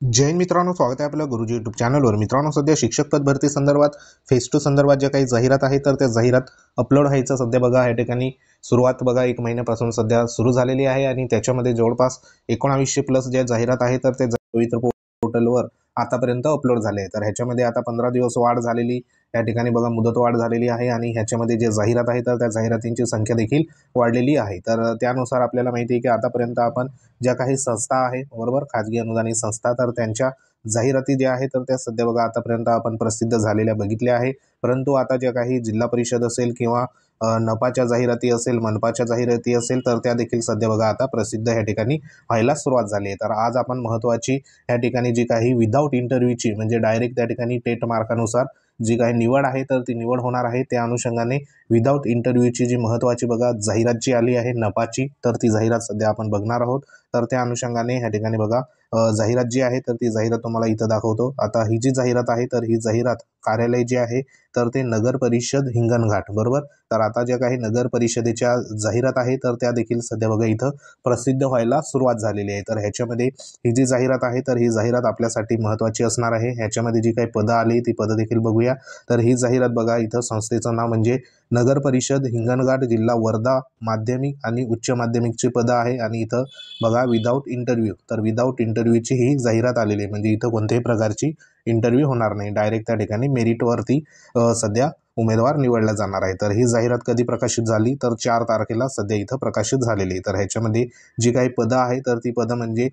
जय हिंद मित्रांनो, स्वागत आहे आपल्या गुरुजी यूट्यूब चॅनलवर। मित्रांनो, सध्या शिक्षक पद भरती संदर्भात फेज 2 संदर्भात ज्या काही जाहिरात आहे तर त्या जाहिरात अपलोड व्हायचं सध्या बघा या ठिकाणी सुरुवात बघा 1 महिन्यापासून सध्या सुरू झालेली आहे आणि त्याच्यामध्ये जवळपास 1900 प्लस ज्या जाहिरात आहे तर ते पवित्र पोर्टलवर आतापर्यंत अपलोड झाले। तर ह्याच्यामध्ये आता 15 दिवस वाढ झालेली या ठिकाणी बघा मुदत वाढ झालेली आहे आणि ह्याच्यामध्ये जे जाहिरात आहे तर त्या जाहिरातींची संख्या देखील वाढलेली आहे। तर त्यानुसार आपल्याला माहिती आहे की आतापर्यंत आपण ज्या काही संस्था आहे बरोबर खाजगी अनुदानित संस्था तर त्यांच्या जाहिराती ज्या आहेत तर त्या सध्या बघा आतापर्यंत आपण प्रसिद्ध झालेल्या बघितल्या आहे। परंतु आता ज्या काही जिल्हा परिषद असेल किंवा नपाच्या जाहिराती असेल मनपाच्या जाहिराती असेल तर त्या देखील सध्या बघा आता प्रसिद्ध या ठिकाणी व्हायला सुरुवात झाली आहे। तर आज आपण महत्त्वाची या ठिकाणी जी काही विदाऊट इंटरव्ह्यूची म्हणजे डायरेक्ट त्या ठिकाणी टेट मार्कानुसार जी काही निवड आहे तर ती निवड होणार आहे त्या अनुषंगाने विदाऊट इंटरव्ह्यूची जी महत्त्वाची बघा जाहिरात जी आली आहे नपाची तर ती जाहिरात सध्या आपण बघणार आहोत। तर त्या अनुषंगाने ह्या ठिकाणी बघा जाहिरात जी आहे तर ती जाहिरात तुम्हाला इथं दाखवतो। आता ही जी जाहिरात आहे तर ही जाहिरात कार्यालय जे आहे तर ते नगर परिषद हिंगणघाट बरोबर। तर आता ज्या काही नगर परिषदेच्या जाहिरात आहे तर त्या देखील सध्या बघा इथं प्रसिद्ध व्हायला सुरुवात झालेली आहे। तर ह्याच्यामध्ये ही जी जाहिरात आहे तर ही जाहिरात आपल्यासाठी महत्त्वाची असणार आहे। ह्याच्यामध्ये जी काही पदं आली ती पदं देखील बघूया। तर ही जाहिरात बघा इथं संस्थेचं नाव म्हणजे नगर परिषद हिंगणघाट जिल्हा वर्धा माध्यमिक आणि उच्च माध्यमिकची पदं आहे आणि इथं बघा विदाऊट इंटरव्ह्यू तर विदाऊट इंटरव्ह्यूची ही जाहिरात आलेली आहे म्हणजे इथं कोणत्याही प्रकारची इंटरव्ह्यू होणार नाही, डायरेक्ट त्या ठिकाणी मेरिटवरती सध्या उमेदवार निवडला जाणार आहे। तर ही जाहिरात कधी प्रकाशित झाली तर 4 तारखेला सध्या इथं प्रकाशित झालेली आहे। तर ह्याच्यामध्ये जी काही पदं आहे तर ती पदं म्हणजे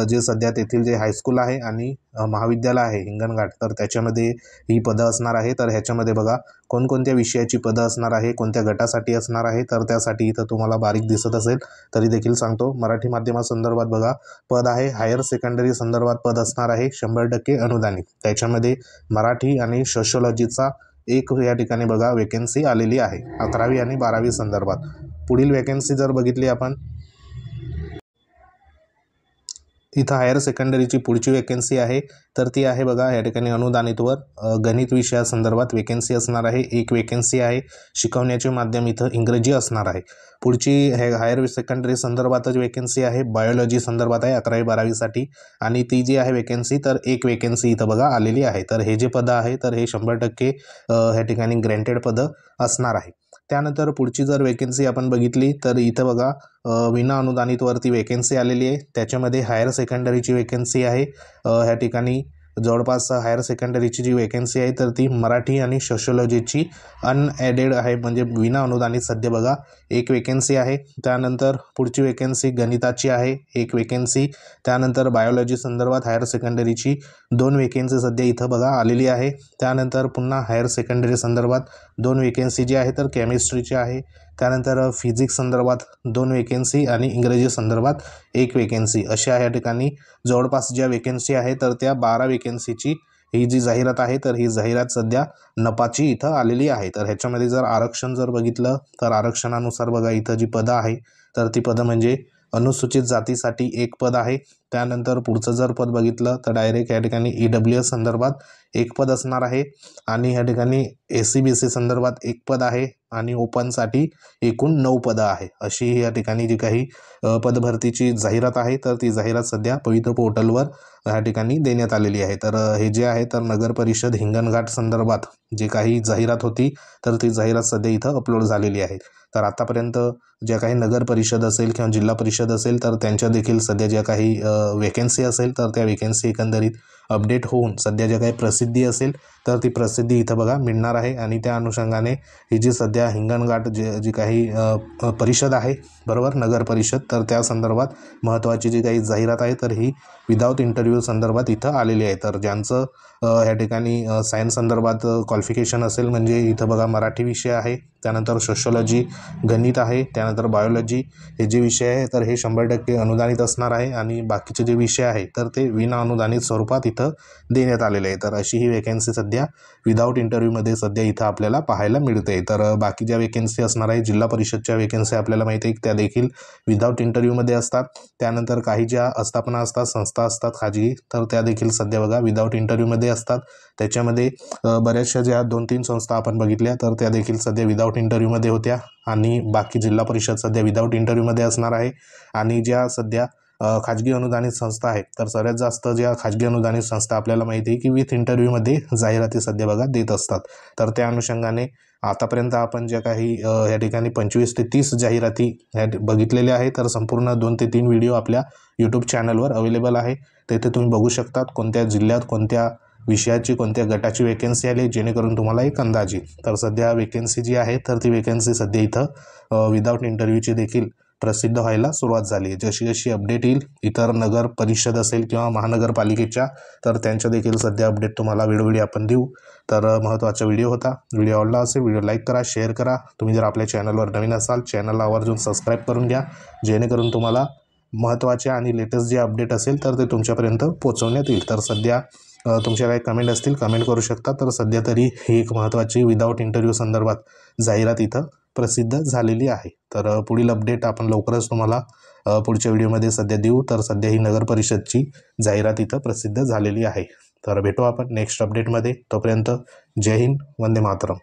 जे सध्या तेथील जे हायस्कूल आहे आणि महाविद्यालय आहे हिंगणघाट तर त्याच्यामध्ये ही पदं असणार आहे। तर ह्याच्यामध्ये बघा कोणकोणत्या विषयाची पदं असणार आहे, कोणत्या गटासाठी असणार आहे तर त्यासाठी इथं तुम्हाला बारीक दिसत असेल तरी देखील सांगतो। मराठी माध्यमासंदर्भात बघा पद आहे हायर सेकंडरी संदर्भात पद असणार आहे 100% अनुदानित। त्याच्यामध्ये मराठी आणि सोशिओलॉजीचा एक या ठिकाणी बघा वेकेन्सी आलेली आहे 11वी आणि 12वी संदर्भात। पुढील वेकेन्सी जर बघितली आपण इथं हायर सेकंडरीची पुढची वेकेन्सी आहे तर ती आहे बघा या ठिकाणी अनुदानितवर गणित विषयासंदर्भात वेकेन्सी असणार आहे। एक वेकेन्सी आहे शिकवण्याचे माध्यम इथं इंग्रजी असणार आहे। पुढची हायर सेकंडरी संदर्भातच वेकेन्सी आहे बायोलॉजी संदर्भात आहे 11वी 12वीसाठी आणि ती जी आहे वेकेन्सी तर एक वेकेन्सी इथं बघा आलेली आहे। तर हे जे पदं आहे तर हे 100% ह्या ठिकाणी ग्रँटेड पदं असणार आहे। त्यानंतर पुढची जर वेकेन्सी आपण बघितली तर इथं बघा विना अनुदानितवरती वेकेन्सी आलेली आहे। त्याच्यामध्ये हायर सेकंडरीची वेकेन्सी आहे ह्या ठिकाणी जवळपास हायर सेकंडरीची जी वेकेन्सी आहे तर ती मराठी आणि सोशिओलॉजीची अनएडेड आहे म्हणजे विना अनुदानित सध्या बघा एक वेकेन्सी आहे। त्यानंतर पुढची वेकेन्सी गणिताची आहे एक वेकेन्सी। त्यानंतर बायोलॉजी संदर्भात हायर सेकंडरीची 2 वेकेन्सी सध्या इथं बघा आलेली आहे। त्यानंतर पुन्हा हायर सेकंडरी संदर्भात 2 वेकेन्सी जी आहे तर केमिस्ट्रीची आहे। त्यानंतर फिजिक्स संदर्भात 2 वेकेन्सी आणि इंग्रजी संदर्भात 1 वेकेन्सी अशा या ठिकाणी जवळपास ज्या वेकेन्सी आहे तर त्या 12 वेकेन्सीची ही जी जाहिरात आहे तर ही जाहिरात सध्या नपाची इथं आलेली आहे। तर ह्याच्यामध्ये जर आरक्षण जर बघितलं तर आरक्षणानुसार बघा इथं जी पदं आहे तर ती पदं म्हणजे अनुसूचित जातीसाठी एक पद आहे। त्यानंतर पुढचं जर पद बघितलं तर डायरेक्ट या ठिकाणी EWS संदर्भात एक पद असणार आहे आणि या ठिकाणी SC-BC संदर्भात एक पद आहे आणि ओपनसाठी एकूण 9 पदं आहे। अशी ही या ठिकाणी जी काही पदभरतीची जाहिरात आहे तर ती जाहिरात सध्या पवित्र पोर्टलवर या ठिकाणी देण्यात आलेली आहे। तर हे जे आहे तर नगर परिषद हिंगणघाट संदर्भात जी काही जाहिरात होती तर ती जाहिरात सध्या इथं अपलोड झालेली आहे। तर आतापर्यंत ज्या काही नगर परिषद असेल किंवा जिल्हा परिषद असेल तर त्यांच्या देखील सध्या ज्या काही वेकेन्सी असेल तर त्या वेकेन्सी एकंदरीत अपडेट होऊन सध्या ज्या काही प्रसिद्धी असेल तर ती प्रसिद्धी इथं बघा मिळणार आहे आणि त्या अनुषंगाने ही जी सध्या हिंगणघाट जी काही परिषद आहे बरोबर नगर परिषद तर त्या संदर्भात महत्त्वाची जी काही जाहिरात आहे तर ही विदाऊट इंटरव्ह्यू संदर्भात इथं आलेली आहे। तर ज्यांचं ह्या ठिकाणी सायन्स संदर्भात क्वालिफिकेशन असेल म्हणजे इथं बघा मराठी विषय आहे, त्यानंतर सोशिओलॉजी गणित आहे, त्यानंतर बायोलॉजी हे जे विषय आहे तर हे 100% अनुदानित असणार आहे आणि बाकीचे जे विषय आहे तर ते विना अनुदानित स्वरूपात इथं देण्यात आलेले आहे। तर अशी ही वेकेन्सी सध्या विदाऊट इंटरव्ह्यूमध्ये सध्या इथं आपल्याला पाहायला मिळते। तर बाकी ज्या वेकेन्सी असणार आहे जिल्हा परिषदच्या वेकेन्सी आपल्याला माहिती आहे त्या देखील विदाऊट इंटरव्ह्यूमध्ये असतात। त्यानंतर काही ज्या आस्थापना असतात संस्था असतात खाजगी तर त्या देखील सध्या बघा विदाऊट इंटरव्ह्यूमध्ये असतात। त्याच्यामध्ये बऱ्याचशा ज्या 2-3 संस्था आपण बघितल्या तर त्या देखील सध्या विदाऊट इंटरव्ह्यूमध्ये होत्या आणि बाकी जिल्हा परिषद सध्या विदाऊट इंटरव्ह्यूमध्ये असणार आहे आणि ज्या सध्या खाजगी अनुदानित संस्था आहेत, तर सर्वात जास्त ज्या खाजगी अनुदानित संस्था आपल्याला माहिती आहे की विथ इंटरव्ह्यूमध्ये जाहिराती सध्या बघा देत असतात. तर त्या अनुषंगाने आतापर्यंत आपण ज्या काही या ठिकाणी 25 ते 30 जाहिराती बघितलेल्या आहे. तर संपूर्ण 2 ते 3 व्हिडिओ आपल्या यूट्यूब चॅनलवर अवेलेबल आहे. तेथे तुम्ही बघू शकतात कोणत्या जिल्ह्यात कोणत्या विषयाची कोणत्या गटाची वेकेन्सी आली, जेणेकरून तुम्हाला एक अंदाज येईल. तर सध्या वेकेन्सी जी आहे तर ती वेकेन्सी सध्या इथं विदाऊट इंटरव्ह्यूची देखील प्रसिद्ध व्हायला सुरुवात झाली आहे. जशी जशी अपडेट येईल इतर नगर परिषद असेल किंवा महानगरपालिकेच्या, तर त्यांच्या देखील सध्या अपडेट तुम्हाला वेळोवेळी आपण देऊ. तर महत्त्वाचा व्हिडिओ होता. व्हिडिओ आवडला असेल व्हिडिओ लाईक करा, शेअर करा. तुम्ही जर आपल्या चॅनलवर नवीन असाल चॅनलला आवर्जून सबस्क्राईब करून घ्या, जेणेकरून तुम्हाला महत्त्वाचे आणि लेटेस्ट जे अपडेट असेल तर ते तुमच्यापर्यंत पोहोचवण्यात येईल. तर सध्या तुमच्या काही कमेंट असतील कमेंट करू शकता. तर सध्या तरी ही एक महत्त्वाची विदाऊट इंटरव्ह्यू संदर्भात जाहिरात इथं प्रसिद्ध झालेली आहे. तर पुढील अपडेट आपण लवकरच तुम्हाला पुढच्या व्हिडिओमध्ये सध्या देऊ. तर सध्या ही नगर परिषदची जाहिरात इथं प्रसिद्ध झालेली आहे. तर भेटू आपण नेक्स्ट अपडेटमध्ये. तोपर्यंत जय हिंद, वंदे मातरम.